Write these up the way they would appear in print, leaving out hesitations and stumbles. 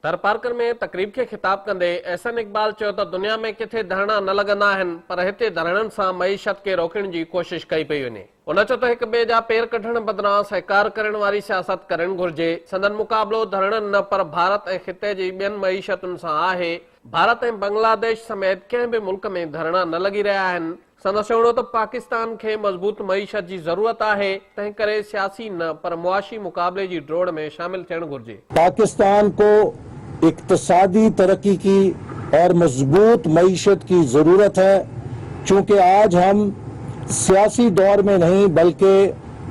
थर पार्कर में तकरीब के खिताब कंदे एहसन इकबाल चयो त दुनिया में किथे धरना न लगंदा आहिनि, पर हिते धरणनि सां मईशत के रोकण जी कोशिश कई पई वञे। उन चयो त हिक ॿिए जा पेर कढण बदिरां सहकार करण वारी सियासत करणु घुर्जे। संदन मुक़ाबलो धरणनि न पर भारत ऐं खिते जी ॿियनि मईशतुनि सां आहे। भारत ऐं बांग्लादेश समेत कंहिं बि मुल्क में धरणा न लॻी रहिया आहिनि। संदसि चवणो त पाकिस्तान खे मज़बूत मईशत जी ज़रूरत आहे, तंहिं करे सियासी न पर मुआशी मुक़ाबले जी ड्रोड़ में शामिल थियणु घुर्जे। पाकिस्तान को इक्तसादी तरक्की की और मजबूत मईशत की जरूरत है, चूंकि आज हम सियासी दौर में नहीं बल्कि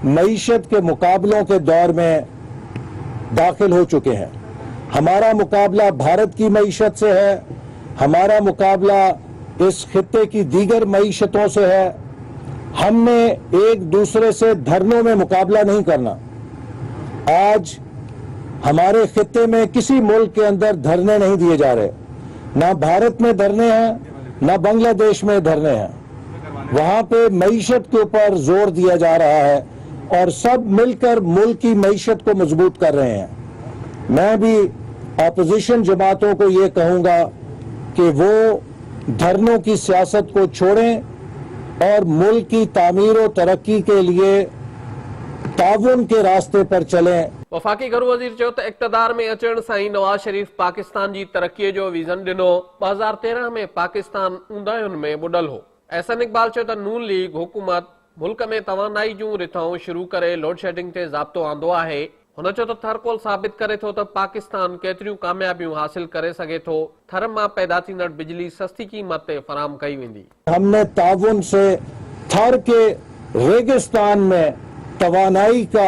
मईशत के मुकाबलों के दौर में दाखिल हो चुके हैं। हमारा मुकाबला भारत की मईशत से है, हमारा मुकाबला इस खित्ते की दीगर मईशतों से है। हमने एक दूसरे से धरनों में मुकाबला नहीं करना। आज हमारे खित्ते में किसी मुल्क के अंदर धरने नहीं दिए जा रहे, ना भारत में धरने हैं ना बांग्लादेश में धरने हैं। वहां पे मईशत के ऊपर जोर दिया जा रहा है और सब मिलकर मुल्क की मईशत को मजबूत कर रहे हैं। मैं भी अपोजिशन जमातों को ये कहूंगा कि वो धरनों की सियासत को छोड़ें और मुल्क की तामीर और तरक्की के लिए ताउन के रास्ते पर चलें। वफाकी घरू वज़ीर चयो त इक़्तिदार में अचण सां ई नवाज शरीफ पाकिस्तान जी तरक्कीअ जो विज़न ॾिनो। 2013 में पाकिस्तान ऊंदाहियुनि में ॿुॾल हो। एहसन इकबाल चयो त नून लीग हुकूमत मुल्क में तवानाई जूं रिथाऊं शुरू करे लोड शेडिंग ते ज़ाब्तो आंदो आहे। हुन चयो त थरकोल साबित करे थो त पाकिस्तान केतिरियूं कामयाबियूं हासिल करे सघे थो। थर मां पैदा थींदड़ बिजली सस्ती क़ीमत ते फराहम कई वेंदी। हमने ताउन से थर के रेगिस्तान में तवानाई का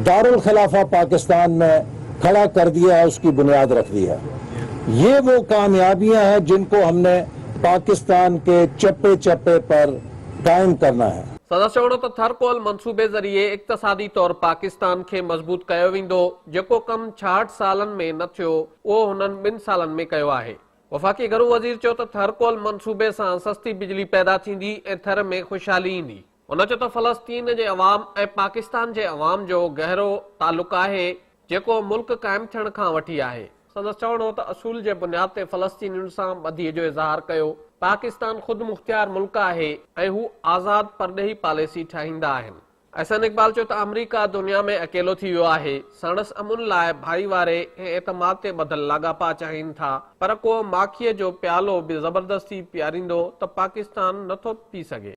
दारुल खिलाफा पाकिस्तान में खड़ा कर दिया है, उसकी बुनियाद रख दी है। ये वो कामयाबियां हैं जिनको हमने पाकिस्तान के चप्पे चप्पे पर कायम करना है। सदस्य चवणो त थरकोल मंसूबे ज़रिए इक़्तिसादी तौर पाकिस्तान खे मज़बूत कयो वेंदो। जेको कम 66 सालनि में न थियो उहो हुननि 2 सालनि में कयो आहे। वफाकी घरू वज़ीर चयो त थरकोल मंसूबे सां सस्ती बिजली पैदा थींदी ऐं थर में खुशहाली ईंदी। उन चयो त फ़लस्तीन जे अवाम ऐं पाकिस्तान जे अवाम जो गहरो तालुक आहे, जेको मुल्क क़ाइमु थियण खां वठी आहे। संदसि चवणो त असूल जे बुनियाद ते फ़लस्तीनियुनि सां ॿधीअ जो इज़हार कयो। पाकिस्तान ख़ुदि मुख़्तियार मुल्क आहे ऐं हू आज़ाद परॾेही पॉलिसी ठाहींदा आहिनि। एहसन इकबाल चयो त अमरीका दुनिया में अकेलो थी वियो आहे। संदसि अमुन लाइ भाईवारे ऐं एतमाद ते ॿधल लाॻापा चाहिनि था, पर को माखीअ जो प्यालो बि ज़बरदस्ती पीआरींदो त पाकिस्तान नथो पी सघे।